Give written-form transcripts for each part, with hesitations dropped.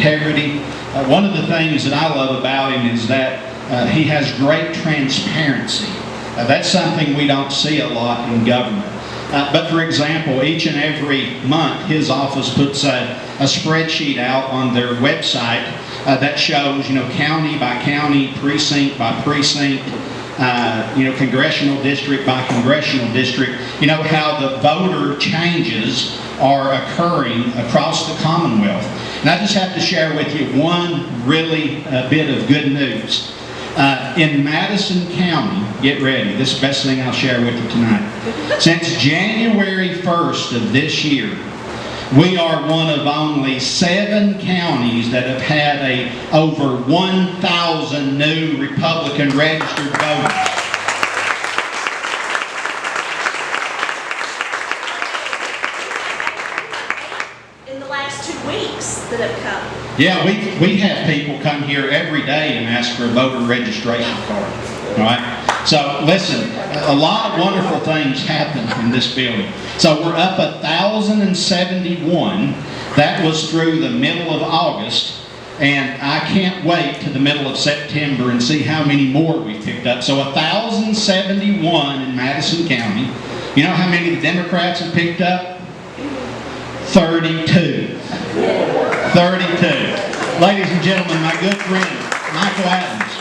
integrity. One of the things that I love about him is that he has great transparency. That's something we don't see a lot in government. But for example, each and every month his office puts a spreadsheet out on their website that shows, county by county, precinct by precinct, congressional district by congressional district, how the voter changes are occurring across the Commonwealth. And I just have to share with you one really bit of good news. In Madison County, get ready, this is the best thing I'll share with you tonight. Since January 1st of this year, we are one of only 7 counties that have had over 1,000 new Republican registered voters. In the last 2 weeks that have come. Yeah, we have people come here every day and ask for a voter registration card. All right? So listen, a lot of wonderful things happen in this building. So we're up 1,071. That was through the middle of August. And I can't wait to the middle of September and see how many more we've picked up. So 1,071 in Madison County. You know how many the Democrats have picked up? 32. 32. Ladies and gentlemen, my good friend, Michael Adams.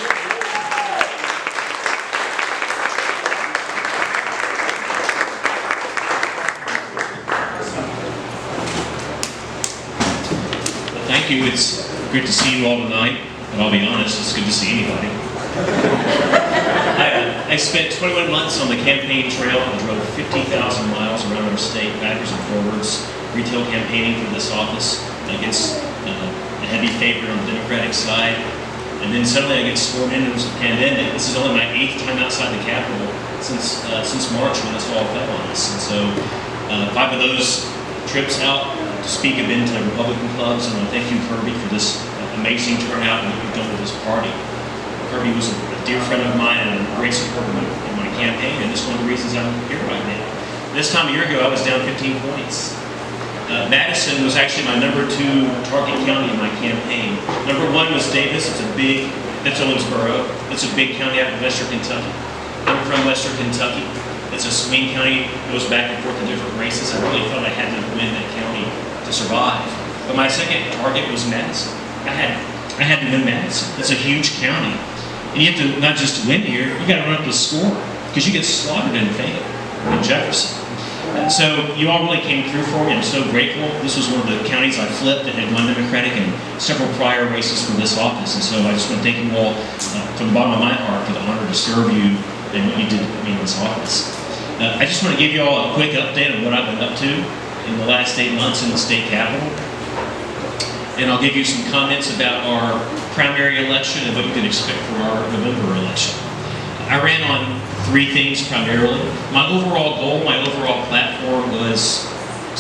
Well, thank you. It's good to see you all tonight. And I'll be honest, it's good to see anybody. I spent 21 months on the campaign trail and drove 50,000 miles around our state, backwards and forwards, retail campaigning for this office. Against a heavy favorite on the Democratic side. And then suddenly I get sworn in. It was a pandemic. This is only my 8th time outside the Capitol since March when this all fell on us. And so 5 of those trips out to speak have been to Republican clubs. And I thank you, Kirby, for this amazing turnout and what you've done with this party. Kirby was a dear friend of mine and a great supporter in my campaign, and it's one of the reasons I'm here right now. This time a year ago, I was down 15 points. Madison was actually my number 2 target county in my campaign. Number 1 was Davis. That's Owensboro. It's a big county out in Western Kentucky. I'm from Western Kentucky. It's a swing county, goes back and forth in different races. I really thought I had to win that county to survive. But my second target was Madison. I had to win Madison. It's a huge county. And you have to, not just to win here, you got to run up the score because you get slaughtered in Fayette, in Jefferson. So you all really came through for me. I'm so grateful. This was one of the counties I flipped that had won Democratic in several prior races for this office. And so I just want to thank you all from the bottom of my heart for the honor to serve you and what you did for me in this office. I just want to give you all a quick update on what I've been up to in the last 8 months in the state capitol. And I'll give you some comments about our primary election and what you can expect for our November election. I ran on 3 things primarily. My overall goal, my overall platform was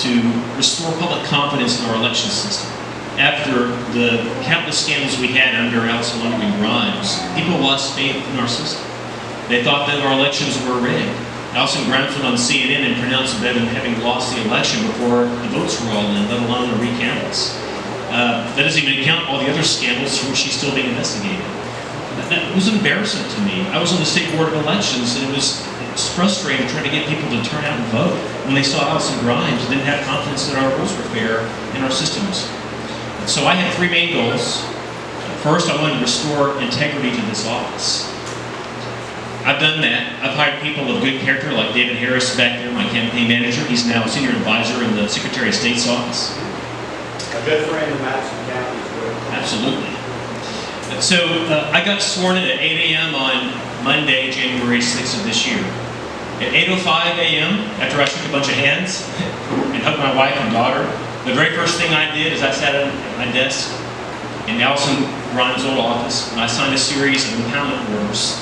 to restore public confidence in our election system. After the countless scandals we had under Allison Lonergan Grimes, people lost faith in our system. They thought that our elections were rigged. Allison Grimes went on CNN and pronounced them having lost the election before the votes were all in, let alone the recounts. That doesn't even count all the other scandals for which she's still being investigated. That was embarrassing to me. I was on the State Board of Elections, and it was frustrating trying to get people to turn out and vote when they saw Allison Grimes and didn't have confidence that our rules were fair and our systems. So I had 3 main goals. First, I wanted to restore integrity to this office. I've done that. I've hired people of good character like David Harris back there, my campaign manager. He's now a senior advisor in the Secretary of State's office. A good friend of Madison County as well. Absolutely. So I got sworn in at 8 a.m. on Monday, January 6th of this year. At 8:05 a.m., after I shook a bunch of hands and hugged my wife and daughter, the very first thing I did is I sat at my desk in Allison Grimes' old office, and I signed a series of impoundment orders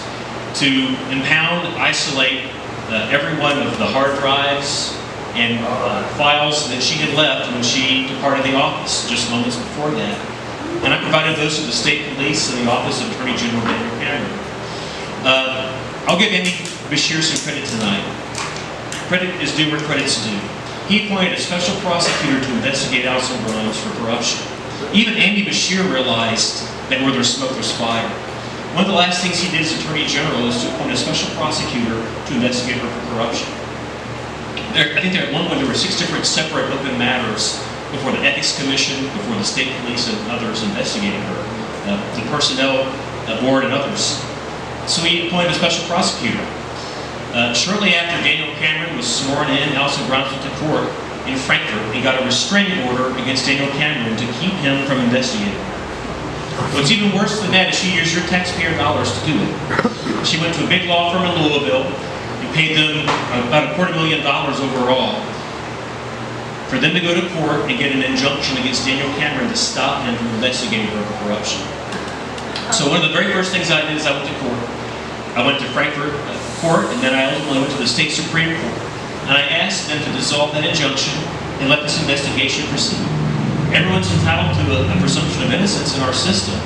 to impound, isolate every one of the hard drives and files that she had left when she departed the office just moments before that. And I provided those to the state police and the Office of Attorney General Daniel Cameron. I'll give Andy Bashir some credit tonight. Credit is due where credit's due. He appointed a special prosecutor to investigate Allison Grimes for corruption. Even Andy Bashir realized that where there's smoke, there's fire. One of the last things he did as Attorney General is to appoint a special prosecutor to investigate her for corruption. I think at one point there were 6 different separate open matters before the Ethics Commission, before the state police and others investigating her, the personnel board and others. So he appointed a special prosecutor. Shortly after Daniel Cameron was sworn in, Alison Grimes went to court in Frankfurt and got a restraining order against Daniel Cameron to keep him from investigating her. What's even worse than that is she used your taxpayer dollars to do it. She went to a big law firm in Louisville and paid them about $250,000 overall for them to go to court and get an injunction against Daniel Cameron to stop him from investigating her for corruption. So one of the very first things I did is I went to court. I went to Frankfurt court, and then I ultimately went to the state Supreme Court. And I asked them to dissolve that injunction and let this investigation proceed. Everyone's entitled to a presumption of innocence in our system,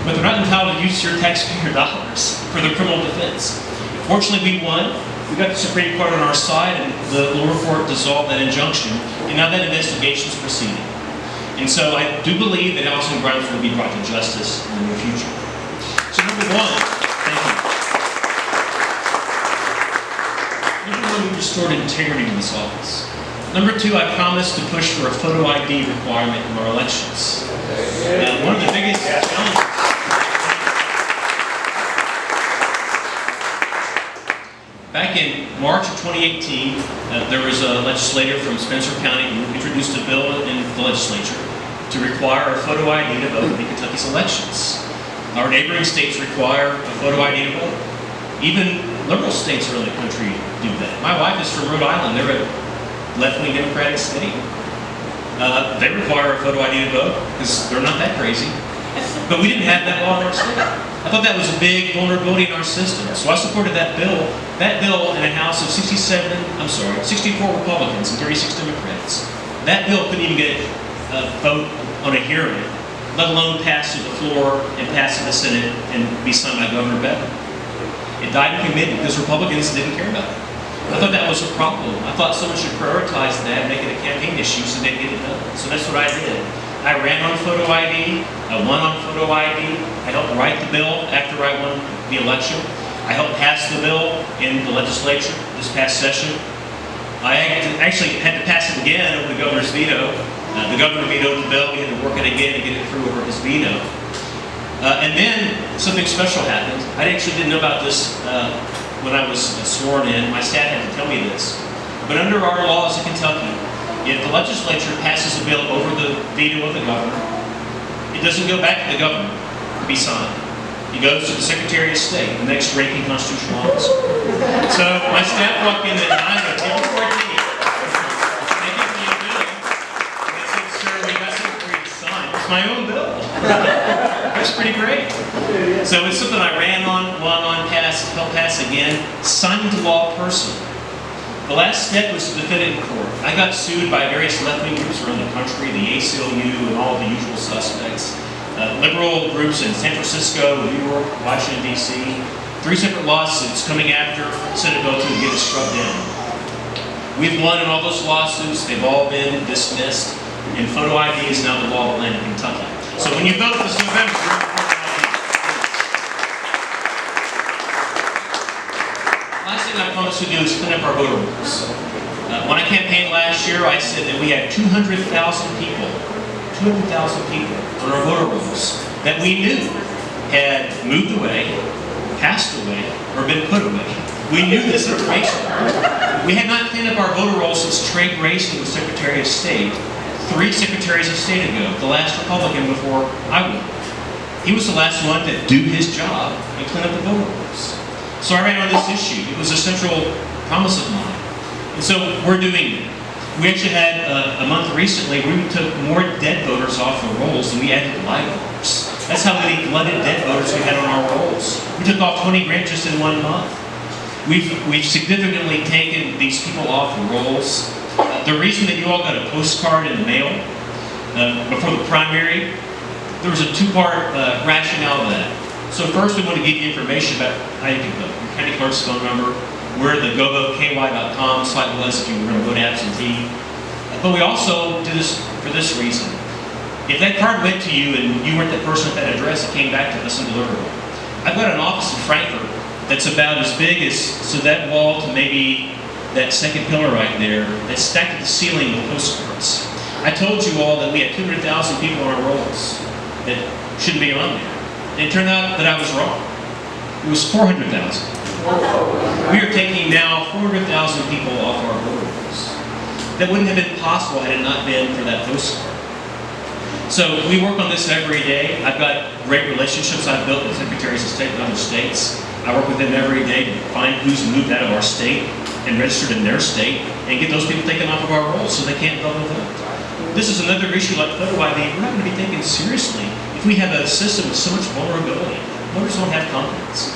but they're not entitled to use your taxpayer dollars for their criminal defense. Fortunately, we won. We got the Supreme Court on our side, and the lower court dissolved that injunction, and now that investigation is proceeding. And so I do believe that Alison Grimes will be brought to justice in the near future. So number one, thank you. Number one, we restored integrity in this office. Number two, I promised to push for a photo ID requirement in our elections. One of the biggest challenges. Back in March of 2018, there was a legislator from Spencer County who introduced a bill in the legislature to require a photo ID to vote in Kentucky's elections. Our neighboring states require a photo ID to vote. Even liberal states around the country do that. My wife is from Rhode Island. They're a left-wing Democratic state. They require a photo ID to vote because they're not that crazy. But we didn't have that law in our state. I thought that was a big vulnerability in our system. So I supported that bill. That bill in a House of 64 Republicans and 36 Democrats. That bill couldn't even get a vote on a hearing, let alone pass through the floor and pass to the Senate and be signed by Governor Bevan. It died in committee because Republicans didn't care about it. I thought that was a problem. I thought someone should prioritize that and make it a campaign issue so they get it done. So that's what I did. I ran on photo ID. I won on photo ID. I helped write the bill after I won the election. I helped pass the bill in the legislature this past session. I actually had to pass it again over the governor's veto. The governor vetoed the bill. We had to work it again and get it through over his veto. And then something special happened. I actually didn't know about this when I was sworn in. My staff had to tell me this. But under our laws in Kentucky, if the legislature passes a bill over the veto of the governor, it doesn't go back to the governor to be signed. It goes to the Secretary of State, the next ranking constitutional officer. So my staff walked in at 9 on April 14th. Thank you for your bill. And they said, sir, we got something for you to sign. It's my own bill. That's pretty great. So it's something I ran on, won on, helped pass again, signed into law personally. The last step was to defend it in court. I got sued by various left-wing groups around the country, the ACLU and all the usual suspects. Liberal groups in San Francisco, New York, Washington, D.C. 3 separate lawsuits coming after Senate Bill 2 to get it struck down. We've won in all those lawsuits. They've all been dismissed. And photo ID is now the law of the land in Kentucky. So when you vote this November, last thing I promised to do is clean up our voter rolls. When I campaigned last year, I said that we had 200,000 people on our voter rolls that we knew had moved away, passed away, or been put away. We knew this information. We had not cleaned up our voter rolls since Trey Grayson was Secretary of State 3 Secretaries of State ago, the last Republican before I won. He was the last one to do his job and clean up the voter rolls. So I ran on this issue. It was a central promise of mine. And so we're doing it. We actually had a month recently where we took more dead voters off the rolls than we added live voters. That's how many blooded dead voters we had on our rolls. We took off 20 grand just in 1 month. We've significantly taken these people off the rolls. The reason that you all got a postcard in the mail before the primary, there was a 2-part rationale of that. So first we want to give you information about how you can vote. Your county clerk's phone number, where the govoteky.com site was if you were going to vote absentee. But we also did this for this reason. If that card went to you and you weren't the person at that address, it came back to us undeliverable. I've got an office in Frankfurt that's about as big as, so that wall to maybe that second pillar right there, that's stacked at the ceiling with postcards. I told you all that we had 200,000 people on our rolls that shouldn't be on there. And it turned out that I was wrong. It was 400,000. We are taking now 400,000 people off our rolls. That wouldn't have been possible had it not been for that postcard. So we work on this every day. I've got great relationships I've built with secretaries of state in other states. I work with them every day to find who's moved out of our state and registered in their state and get those people taken off of our rolls so they can't vote and vote. This is another issue like photo ID. We're not going to be taken seriously if we have a system with so much vulnerability. Voters don't have confidence.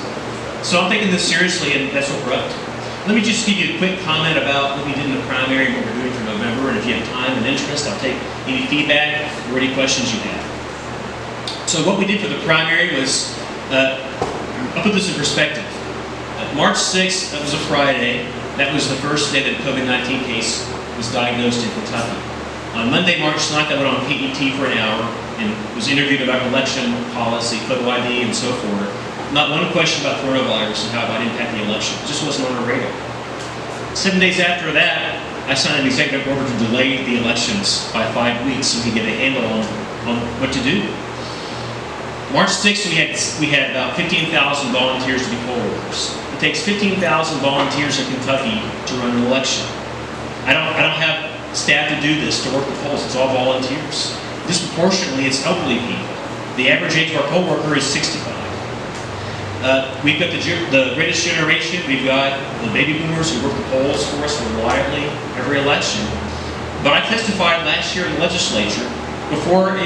So I'm taking this seriously, and that's what we're up to. Let me just give you a quick comment about what we did in the primary and what we're doing for November, and if you have time and interest, I'll take any feedback or any questions you have. So what we did for the primary was, I'll put this in perspective. March 6th, that was a Friday. That was the first day that a COVID-19 case was diagnosed in Kentucky. On Monday, March 9th, I went on PET for an hour and was interviewed about election policy, photo ID, and so forth. Not one question about coronavirus and how it might impact the election. It just wasn't on our radar. 7 days after that, I signed an executive order to delay the elections by 5 weeks so we could get a handle on what to do. March 6th, we had about 15,000 volunteers to be poll workers. It takes 15,000 volunteers in Kentucky to run an election. I don't have staff to do this, to work the polls. It's all volunteers. Disproportionately, it's elderly people. The average age of our poll worker is 65. We've got the greatest generation. We've got the baby boomers who work the polls for us reliably every election. But I testified last year in the legislature before any